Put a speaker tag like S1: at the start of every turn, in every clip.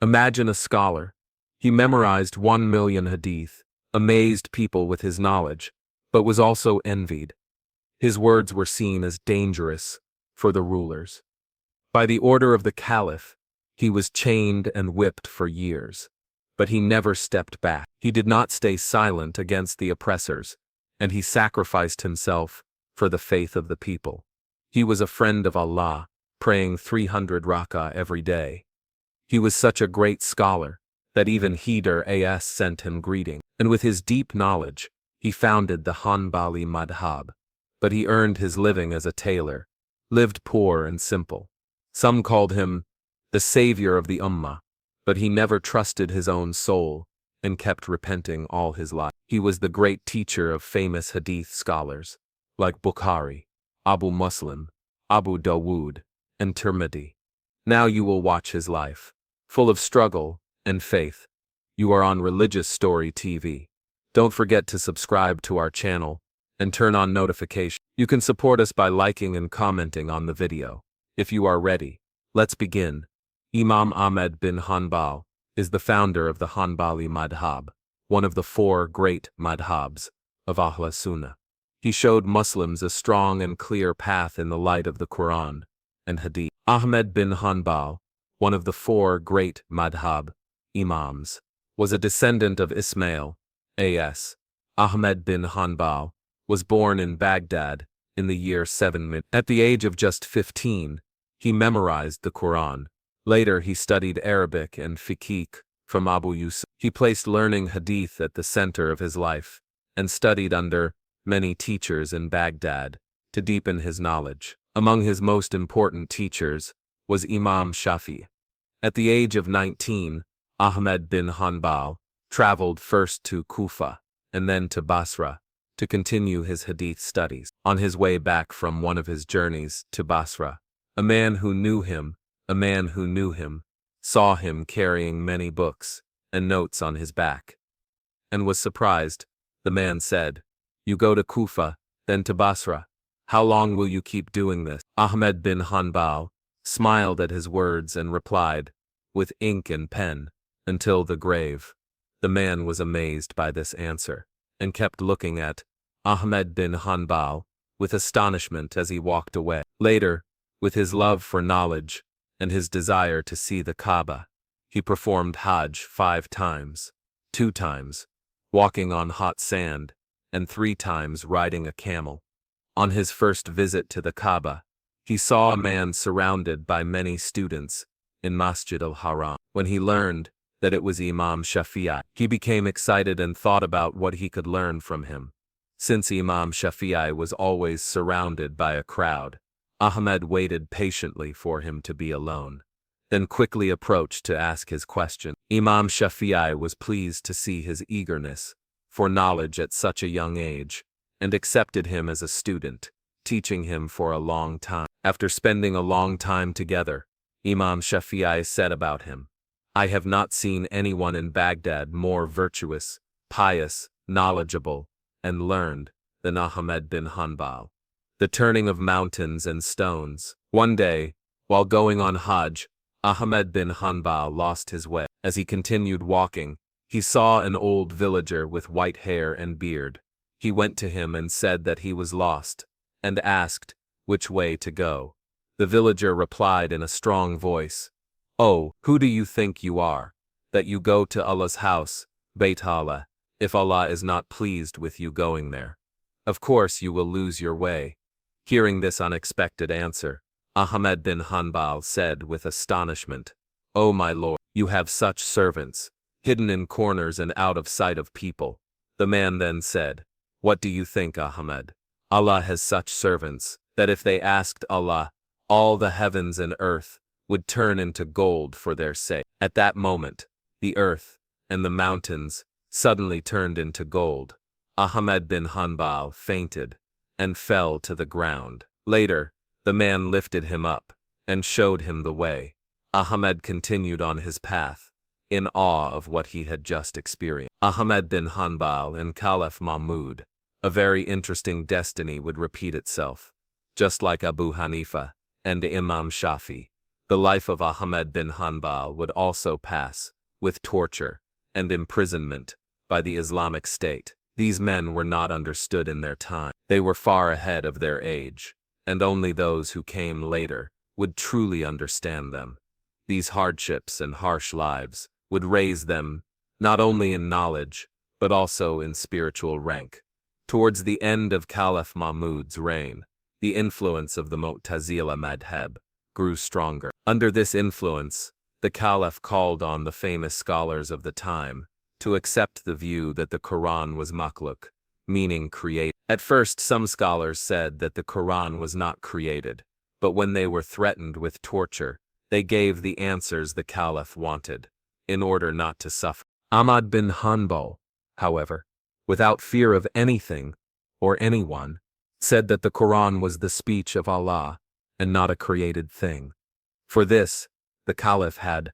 S1: Imagine a scholar. He memorized 1 million hadith, amazed people with his knowledge, but was also envied. His words were seen as dangerous for the rulers. By the order of the caliph, he was chained and whipped for years. But he never stepped back. He did not stay silent against the oppressors, and he sacrificed himself for the faith of the people. He was a friend of Allah, praying 300 rak'ah every day. He was such a great scholar that even Khidr sent him greeting. And with his deep knowledge, he founded the Hanbali madhhab. But he earned his living as a tailor, lived poor and simple. Some called him the savior of the ummah, but he never trusted his own soul and kept repenting all his life. He was the great teacher of famous hadith scholars, like Bukhari, Abu Muslim, Abu Dawud, and Tirmidhi. Now you will watch his life, full of struggle and faith. You are on Religious Story TV. Don't forget to subscribe to our channel and turn on notifications. You can support us by liking and commenting on the video. If you are ready, let's begin. Imam Ahmad ibn Hanbal is the founder of the Hanbali madhhab, one of the 4 great madhhabs of Ahl Sunnah. He showed Muslims a strong and clear path in the light of the Qur'an and hadith. Ahmad bin Hanbal, one of the 4 great madhhab imams, was a descendant of Ismail a.s. Ahmad bin Hanbal was born in Baghdad in the year 7. At the age of just 15, he memorized the Qur'an. Later he studied Arabic and fiqh from Abu Yusuf. He placed learning hadith at the center of his life and studied under many teachers in Baghdad to deepen his knowledge. Among his most important teachers was Imam Shafi. At the age of 19, Ahmad bin Hanbal traveled first to Kufa and then to Basra to continue his hadith studies. On his way back from one of his journeys to Basra, a man who knew him saw him carrying many books and notes on his back, and was surprised. The man said, "You go to Kufa, then to Basra. How long will you keep doing this?" Ahmad bin Hanbal smiled at his words and replied, with ink and pen, "Until the grave." The man was amazed by this answer, and kept looking at Ahmad bin Hanbal with astonishment as he walked away. Later, with his love for knowledge and his desire to see the Kaaba, he performed Hajj 5 times, 2 times walking on hot sand, and 3 times riding a camel. On his first visit to the Kaaba, he saw a man surrounded by many students in Masjid al-Haram. When he learned that it was Imam Shafi'i, he became excited and thought about what he could learn from him. Since Imam Shafi'i was always surrounded by a crowd, Ahmad waited patiently for him to be alone, then quickly approached to ask his question. Imam Shafi'i was pleased to see his eagerness for knowledge at such a young age, and accepted him as a student, teaching him for a long time. After spending a long time together, Imam Shafi'i said about him, "I have not seen anyone in Baghdad more virtuous, pious, knowledgeable, and learned than Ahmad bin Hanbal." The turning of mountains and stones. One day, while going on Hajj, Ahmad bin Hanbal lost his way. As he continued walking, he saw an old villager with white hair and beard. He went to him and said that he was lost, and asked which way to go. The villager replied in a strong voice, "Oh, who do you think you are, that you go to Allah's house, Bayt Allah, if Allah is not pleased with you going there? Of course you will lose your way." Hearing this unexpected answer, Ahmad bin Hanbal said with astonishment, "O my Lord, you have such servants, hidden in corners and out of sight of people." The man then said, "What do you think, Ahmad? Allah has such servants, that if they asked Allah, all the heavens and earth would turn into gold for their sake." At that moment, the earth and the mountains suddenly turned into gold. Ahmad bin Hanbal fainted and fell to the ground. Later, the man lifted him up and showed him the way. Ahmad continued on his path, in awe of what he had just experienced. Ahmad bin Hanbal and Caliph Mahmud. A very interesting destiny would repeat itself. Just like Abu Hanifa and Imam Shafi, The life of Ahmad bin Hanbal would also pass, with torture and imprisonment, by the Islamic State. These men were not understood in their time. They were far ahead of their age, and only those who came later would truly understand them. These hardships and harsh lives would raise them not only in knowledge, but also in spiritual rank. Towards the end of Caliph Mahmud's reign, the influence of the Mu'tazila madhhab grew stronger. Under this influence, the Caliph called on the famous scholars of the time to accept the view that the Qur'an was makhluk, meaning created. At first, some scholars said that the Qur'an was not created, but when they were threatened with torture, they gave the answers the Caliph wanted, in order not to suffer. Ahmad bin Hanbal, however, without fear of anything or anyone, said that the Qur'an was the speech of Allah and not a created thing. For this, the Caliph had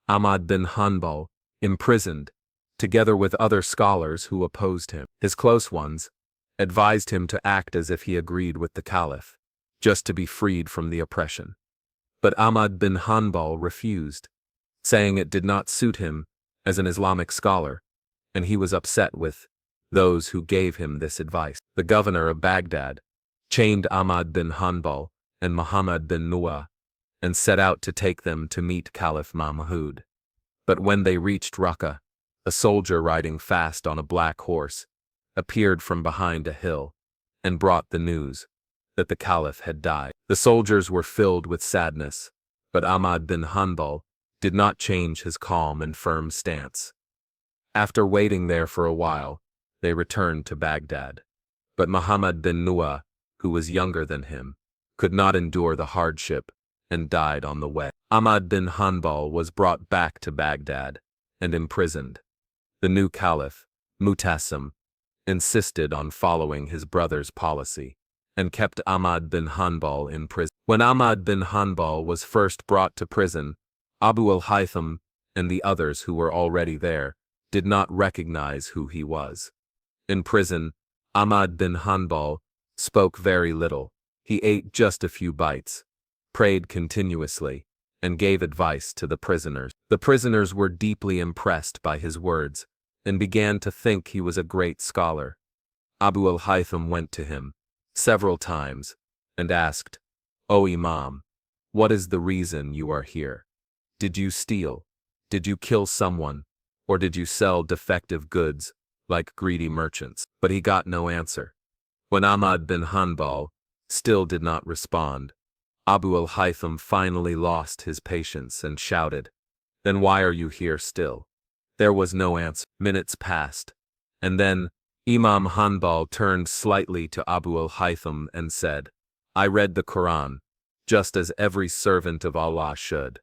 S1: Ahmad bin Hanbal imprisoned, together with other scholars who opposed him. His close ones advised him to act as if he agreed with the Caliph, just to be freed from the oppression. But Ahmad bin Hanbal refused, saying it did not suit him as an Islamic scholar, and he was upset with those who gave him this advice. The governor of Baghdad chained Ahmad bin Hanbal and Muhammad bin Nuwa and set out to take them to meet Caliph Mahmud. But when they reached Raqqa, a soldier riding fast on a black horse appeared from behind a hill and brought the news that the Caliph had died. The soldiers were filled with sadness, but Ahmad bin Hanbal did not change his calm and firm stance. After waiting there for a while, they returned to Baghdad. But Muhammad bin Nuwa, who was younger than him, could not endure the hardship and died on the way. Ahmad bin Hanbal was brought back to Baghdad and imprisoned. The new caliph, Mu'tasim, insisted on following his brother's policy and kept Ahmad bin Hanbal in prison. When Ahmad bin Hanbal was first brought to prison, Abu al-Haytham and the others who were already there did not recognize who he was. In prison, Ahmad bin Hanbal spoke very little. He ate just a few bites, prayed continuously, and gave advice to the prisoners. The prisoners were deeply impressed by his words and began to think he was a great scholar. Abu al-Haytham went to him several times and asked, "O Imam, what is the reason you are here? Did you steal? Did you kill someone? Or did you sell defective goods like greedy merchants?" But he got no answer. When Ahmad bin Hanbal still did not respond, Abu al-Haytham finally lost his patience and shouted, "Then why are you here still?" There was no answer. Minutes passed, and then Imam Hanbal turned slightly to Abu al-Haytham and said, "I read the Qur'an, just as every servant of Allah should."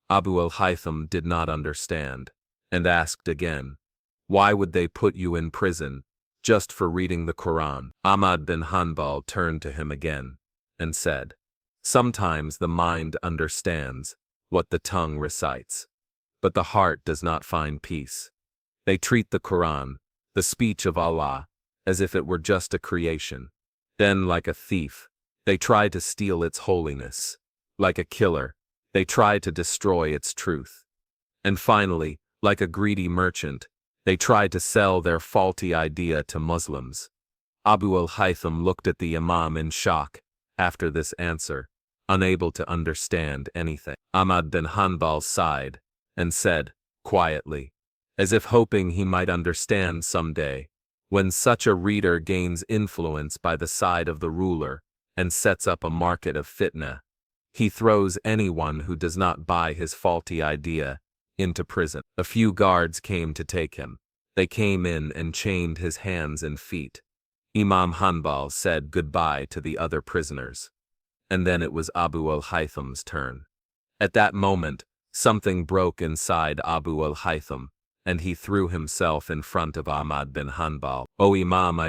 S1: Abu al-Haytham did not understand, and asked again, "Why would they put you in prison just for reading the Qur'an?" Ahmad bin Hanbal turned to him again and said, "Sometimes the mind understands what the tongue recites, but the heart does not find peace. They treat the Qur'an, the speech of Allah, as if it were just a creation. Then, like a thief, they try to steal its holiness. Like a killer, they try to destroy its truth. And finally, like a greedy merchant, they try to sell their faulty idea to Muslims." Abu al-Haytham looked at the Imam in shock after this answer, unable to understand anything. Ahmad bin Hanbal sighed and said, quietly, as if hoping he might understand someday, "When such a reader gains influence by the side of the ruler and sets up a market of fitna, he throws anyone who does not buy his faulty idea into prison." A few guards came to take him. They came in and chained his hands and feet. Imam Hanbal said goodbye to the other prisoners. And then it was Abu al-Haytham's turn. At that moment, something broke inside Abu al-Haytham, and he threw himself in front of Ahmad bin Hanbal. "O Imam,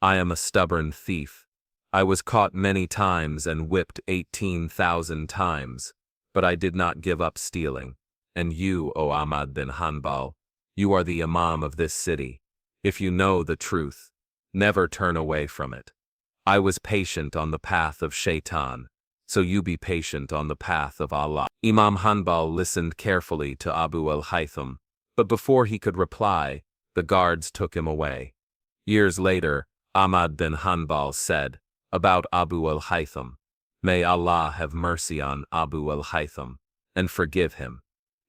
S1: I am a stubborn thief. I was caught many times and whipped 18,000 times, but I did not give up stealing. And you, O Ahmad bin Hanbal, you are the Imam of this city. If you know the truth, never turn away from it. I was patient on the path of Shaitan, so you be patient on the path of Allah. Imam Hanbal listened carefully to Abu al-Haytham, but before he could reply, the guards took him away. Years later, Ahmad bin Hanbal said about Abu al-Haytham, "May Allah have mercy on Abu al-Haytham and forgive him.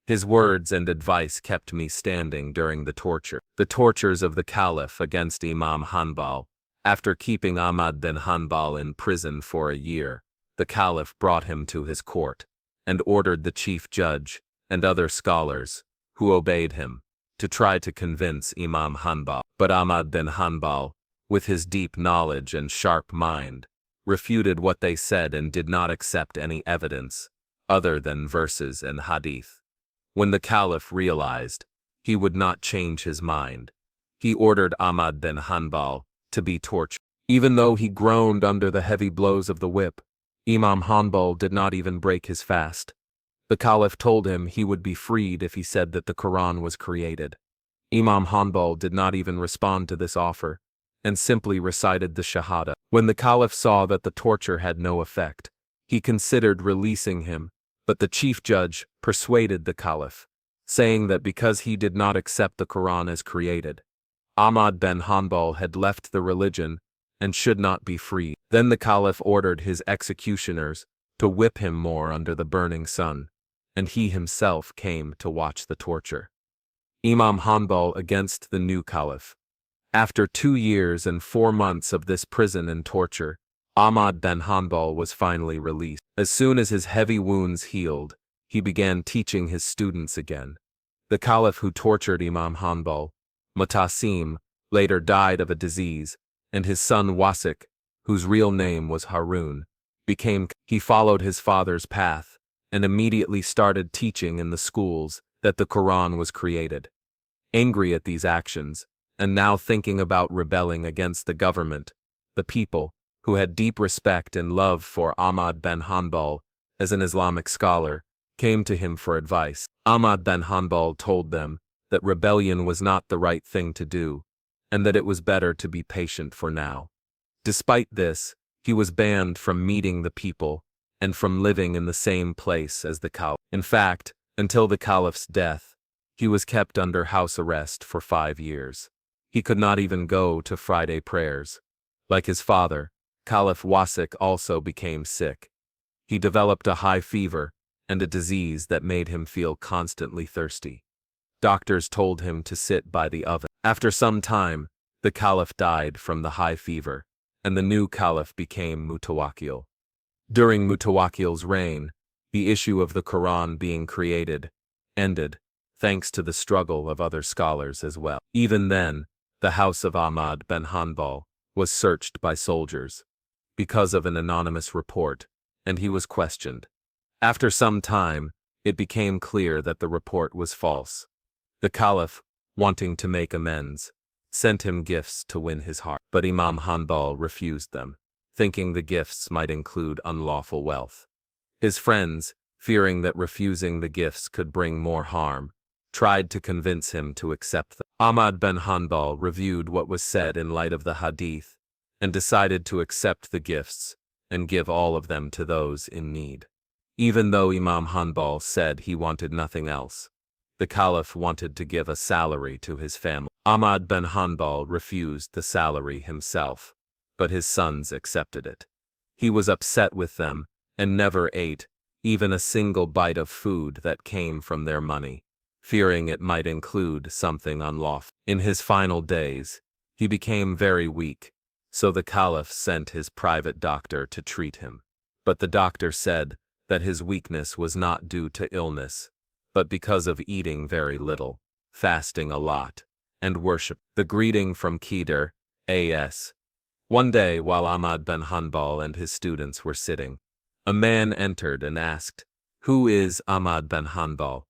S1: His words and advice kept me standing during the torture." The tortures of the Caliph against Imam Hanbal. After keeping Ahmad bin Hanbal in prison for a year, the Caliph brought him to his court and ordered the chief judge and other scholars, who obeyed him, to try to convince Imam Hanbal. But Ahmad bin Hanbal, with his deep knowledge and sharp mind, refuted what they said and did not accept any evidence other than verses and hadith. When the Caliph realized he would not change his mind, he ordered Ahmad bin Hanbal to be tortured. Even though he groaned under the heavy blows of the whip, Imam Hanbal did not even break his fast. The Caliph told him he would be freed if he said that the Qur'an was created. Imam Hanbal did not even respond to this offer, and simply recited the Shahada. When the Caliph saw that the torture had no effect, he considered releasing him, but the chief judge persuaded the Caliph, saying that because he did not accept the Qur'an as created, Ahmad bin Hanbal had left the religion and should not be freed. Then the Caliph ordered his executioners to whip him more under the burning sun, and he himself came to watch the torture. Imam Hanbal against the new Caliph. After 2 years and 4 months of this prison and torture, Ahmad bin Hanbal was finally released. As soon as his heavy wounds healed, he began teaching his students again. The Caliph who tortured Imam Hanbal, Mutasim, later died of a disease, and his son Wasik, whose real name was Harun, he followed his father's path and immediately started teaching in the schools that the Qur'an was created. Angry at these actions, and now thinking about rebelling against the government, the people, who had deep respect and love for Ahmad bin Hanbal as an Islamic scholar, came to him for advice. Ahmad bin Hanbal told them that rebellion was not the right thing to do, and that it was better to be patient for now. Despite this, he was banned from meeting the people and from living in the same place as the Caliph. In fact, until the Caliph's death, he was kept under house arrest for 5 years. He could not even go to Friday prayers. Like his father, Caliph Wasik also became sick. He developed a high fever and a disease that made him feel constantly thirsty. Doctors told him to sit by the oven. After some time, the Caliph died from the high fever, and the new Caliph became Mutawakkil. During Mutawakkil's reign, the issue of the Qur'an being created ended, thanks to the struggle of other scholars as well. Even then, the house of Ahmad bin Hanbal was searched by soldiers because of an anonymous report, and he was questioned. After some time, it became clear that the report was false. The Caliph, wanting to make amends, sent him gifts to win his heart, but Imam Hanbal refused them, thinking the gifts might include unlawful wealth. His friends, fearing that refusing the gifts could bring more harm, tried to convince him to accept them. Ahmad bin Hanbal reviewed what was said in light of the hadith, and decided to accept the gifts and give all of them to those in need. Even though Imam Hanbal said he wanted nothing else, the Caliph wanted to give a salary to his family. Ahmad bin Hanbal refused the salary himself, but his sons accepted it. He was upset with them and never ate even a single bite of food that came from their money, fearing it might include something unlawful. In his final days, he became very weak, so the Caliph sent his private doctor to treat him. But the doctor said that his weakness was not due to illness, but because of eating very little, fasting a lot, and worship. The greeting from Khidr, A.S. One day, while Ahmad bin Hanbal and his students were sitting, a man entered and asked, "Who is Ahmad bin Hanbal?"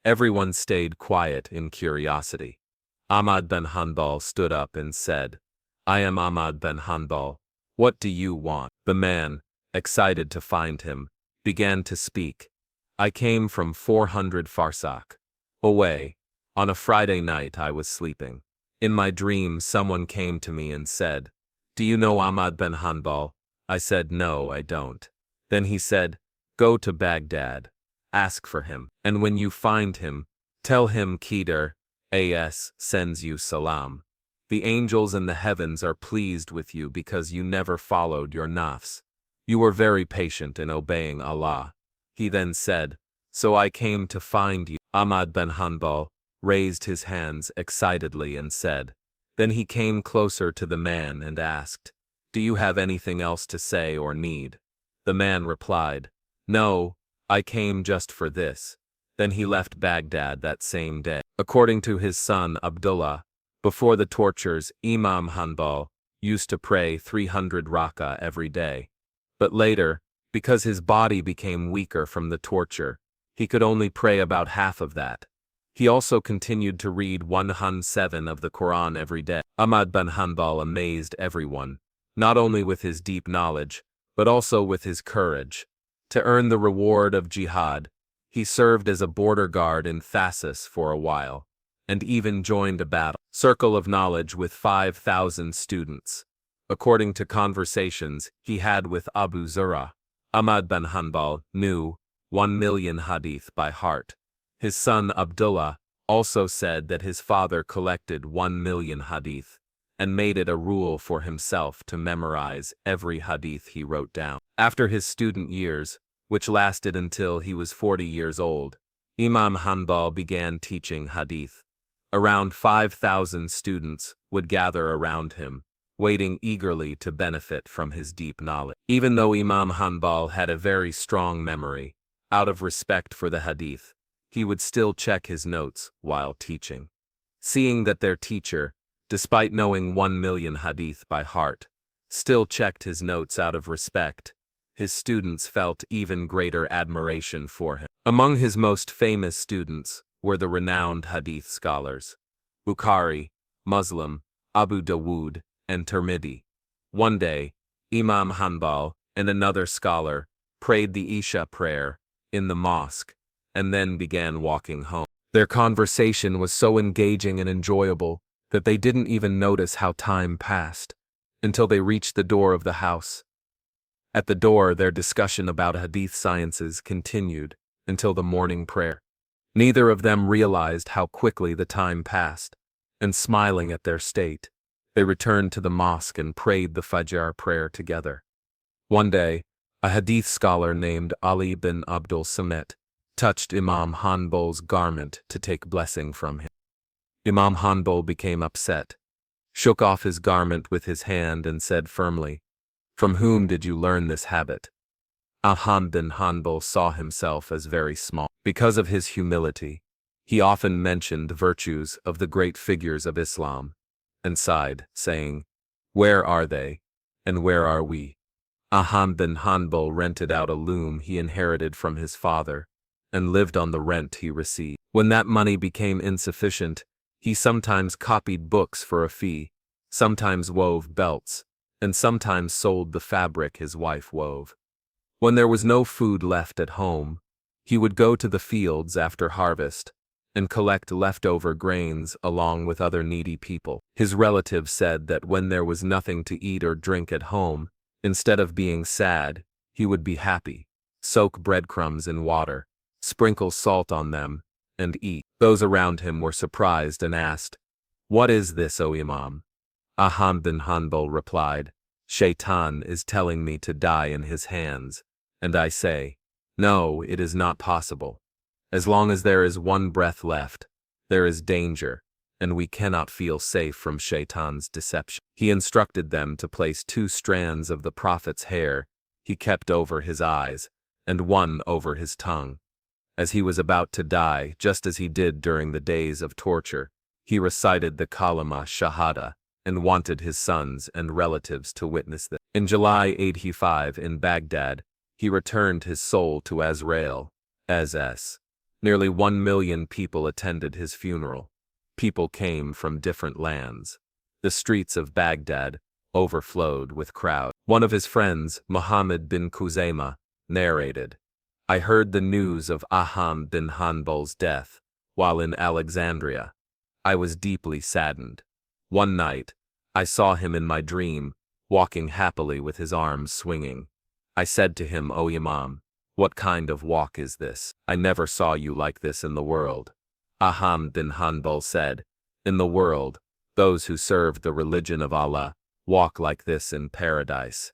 S1: Everyone stayed quiet in curiosity. Ahmad bin Hanbal stood up and said, "I am Ahmad bin Hanbal. What do you want?" The man, excited to find him, began to speak. "I came from 400 farsakh away. On a Friday night I was sleeping. In my dream someone came to me and said, 'Do you know Ahmad bin Hanbal?' I said, 'No, I don't.' Then he said, "Go to Baghdad. Ask for him. And when you find him, tell him Khidr sends you salam. The angels in the heavens are pleased with you because you never followed your nafs. You were very patient in obeying Allah." He then said, "So I came to find you." Ahmad bin Hanbal raised his hands excitedly and said. Then he came closer to the man and asked, "Do you have anything else to say or need?" The man replied, "No, I came just for this." Then he left Baghdad that same day. According to his son Abdullah, before the tortures, Imam Hanbal used to pray 300 rakah every day. But later, because his body became weaker from the torture, he could only pray about half of that. He also continued to read 107 of the Qur'an every day. Ahmad bin Hanbal amazed everyone, not only with his deep knowledge, but also with his courage. To earn the reward of jihad, he served as a border guard in Thasus for a while, and even joined a battle circle of knowledge with 5,000 students. According to conversations he had with Abu Zur'a, Ahmad bin Hanbal knew 1,000,000 hadith by heart. His son Abdullah also said that his father collected 1,000,000 hadith, and made it a rule for himself to memorize every hadith he wrote down. After his student years, which lasted until he was 40 years old, Imam Hanbal began teaching hadith. Around 5,000 students would gather around him, waiting eagerly to benefit from his deep knowledge. Even though Imam Hanbal had a very strong memory, out of respect for the hadith, he would still check his notes while teaching. Seeing that their teacher, despite knowing 1,000,000 hadith by heart, still checked his notes out of respect, his students felt even greater admiration for him. Among his most famous students were the renowned hadith scholars, Bukhari, Muslim, Abu Dawud, and Tirmidhi. One day, Imam Hanbal and another scholar prayed the Isha prayer in the mosque, and then began walking home. Their conversation was so engaging and enjoyable that they didn't even notice how time passed, until they reached the door of the house. At the door, their discussion about hadith sciences continued until the morning prayer. Neither of them realized how quickly the time passed, and smiling at their state, they returned to the mosque and prayed the Fajr prayer together. One day, a hadith scholar named Ali bin Abdul Samit touched Imam Hanbal's garment to take blessing from him. Imam Hanbal became upset, shook off his garment with his hand and said firmly, "From whom did you learn this habit?" Ahmad bin Hanbal saw himself as very small. Because of his humility, he often mentioned the virtues of the great figures of Islam, and sighed, saying, "Where are they, and where are we?" Ahmad bin Hanbal rented out a loom he inherited from his father, and lived on the rent he received. When that money became insufficient, he sometimes copied books for a fee, sometimes wove belts, and sometimes sold the fabric his wife wove. When there was no food left at home, he would go to the fields after harvest and collect leftover grains along with other needy people. His relatives said that when there was nothing to eat or drink at home, instead of being sad, he would be happy, soak breadcrumbs in water, sprinkle salt on them, and eat. Those around him were surprised and asked, "What is this, O Imam?" Ahmad bin Hanbal replied, "Shaitan is telling me to die in his hands, and I say, no, it is not possible. As long as there is one breath left, there is danger, and we cannot feel safe from Shaitan's deception." He instructed them to place 2 strands of the Prophet's hair he kept over his eyes, and 1 over his tongue. As he was about to die, just as he did during the days of torture, he recited the kalima shahada, and wanted his sons and relatives to witness this. In July 85 in Baghdad, he returned his soul to Azrael, SS. Nearly 1,000,000 people attended his funeral. People came from different lands. The streets of Baghdad overflowed with crowds. One of his friends, Muhammad bin Khuzaimah, narrated, "I heard the news of Ahmad bin Hanbal's death while in Alexandria. I was deeply saddened. One night, I saw him in my dream, walking happily with his arms swinging. I said to him, O Imam, what kind of walk is this? I never saw you like this in the world. Ahmad ibn Hanbal said, in the world, those who serve the religion of Allah walk like this in paradise.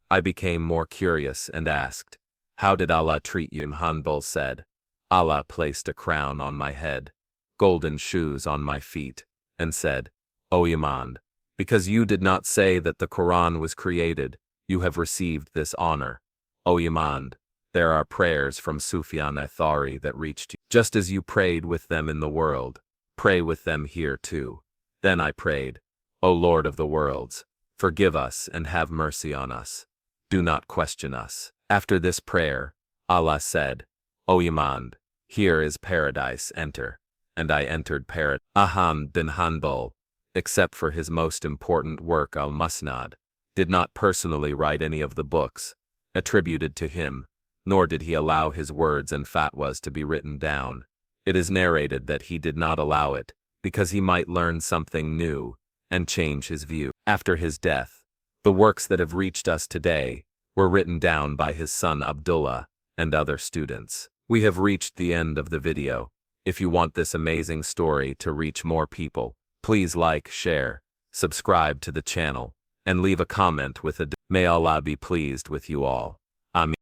S1: I became more curious and asked, how did Allah treat you? Hanbal said, Allah placed a crown on my head, golden shoes on my feet, and said, O Imam, because you did not say that the Qur'an was created, you have received this honor. O Imam, there are prayers from Sufyan al-Thawri that reached you. Just as you prayed with them in the world, pray with them here too. Then I prayed, O Lord of the worlds, forgive us and have mercy on us. Do not question us. After this prayer, Allah said, O Imam, here is paradise, enter. And I entered paradise. Ahmad ibn Hanbal, except for his most important work al-Musnad, did not personally write any of the books attributed to him, nor did he allow his words and fatwas to be written down. It is narrated that he did not allow it, because he might learn something new and change his view. After his death, the works that have reached us today were written down by his son Abdullah and other students. We have reached the end of the video. If you want this amazing story to reach more people, please like, share, subscribe to the channel, and leave a comment with a May Allah be pleased with you all. Amin.